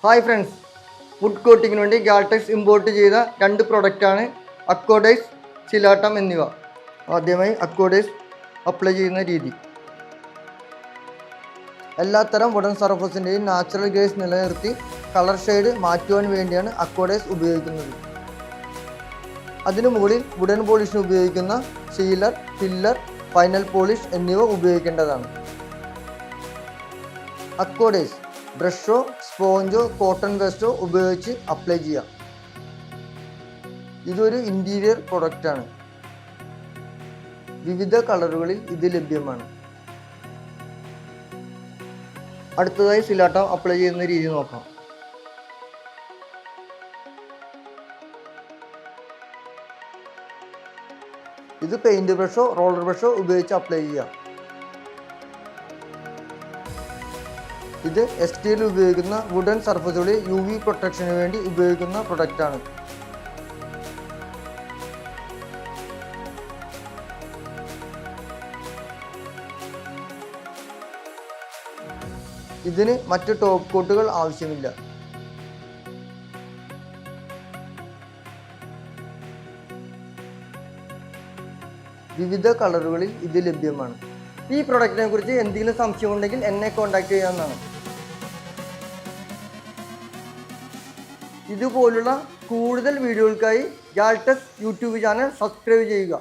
Hi friends, would കോട്ടിങ്ങിന് വേണ്ടി ഗാൾടെക്സ് import ചെയ്ത രണ്ട് പ്രൊഡക്റ്റാണ് അക്കോഡൈസ്, ചിലാട്ടം എന്നിവ. ആദ്യമായി അക്കോഡൈസ് അപ്ലൈ ചെയ്യുന്ന രീതി. എല്ലാത്തരം വുഡൻ സർഫസിൻ്റെയും നാച്ചുറൽ ഗ്രേസ് നിലനിർത്തി കളർ ഷെയ്ഡ് മാറ്റുവാൻ വേണ്ടിയാണ് അക്കോഡൈസ് ഉപയോഗിക്കുന്നത്. അതിനു മുകളിൽ വുഡൻ പോളിഷിന് ഉപയോഗിക്കുന്ന സീലർ, ഫില്ലർ, ഫൈനൽ പോളിഷ് എന്നിവ ഉപയോഗിക്കേണ്ടതാണ്. അക്കോഡൈസ് ബ്രഷോ, സ്പോഞ്ചോ, കോട്ടൺ വേസ്റ്റോ ഉപയോഗിച്ച് അപ്ലൈ ചെയ്യാം. ഇതൊരു ഇൻറ്റീരിയർ പ്രൊഡക്റ്റാണ്. വിവിധ കളറുകളിൽ ഇത് ലഭ്യമാണ്. അടുത്തതായി സിലാട്ടം അപ്ലൈ ചെയ്യുന്ന രീതി നോക്കാം. ഇത് പെയിന്റ് ബ്രഷോ റോളർ ബ്രഷോ ഉപയോഗിച്ച് അപ്ലൈ ചെയ്യാം. ഇത് എസ്റ്റീൽ ഉപയോഗിക്കുന്ന വുഡൻ സർഫസുകളിൽ UV പ്രൊട്ടക്ഷന് വേണ്ടി ഉപയോഗിക്കുന്ന പ്രൊഡക്റ്റാണ്. ഇതിന് മറ്റ് ടോപ്പ് കോട്ടുകൾ ആവശ്യമില്ല. വിവിധ കളറുകളിൽ ഇത് ലഭ്യമാണ്. ഈ പ്രൊഡക്റ്റിനെ കുറിച്ച് എന്തെങ്കിലും സംശയമുണ്ടെങ്കിൽ എന്നെ കോൺടാക്ട് ചെയ്യാവുന്നതാണ്. ഇതുപോലുള്ള കൂടുതൽ വീഡിയോകൾക്കായി ഗാൾടെക്സ് യൂട്യൂബ് ചാനൽ സബ്സ്ക്രൈബ് ചെയ്യുക.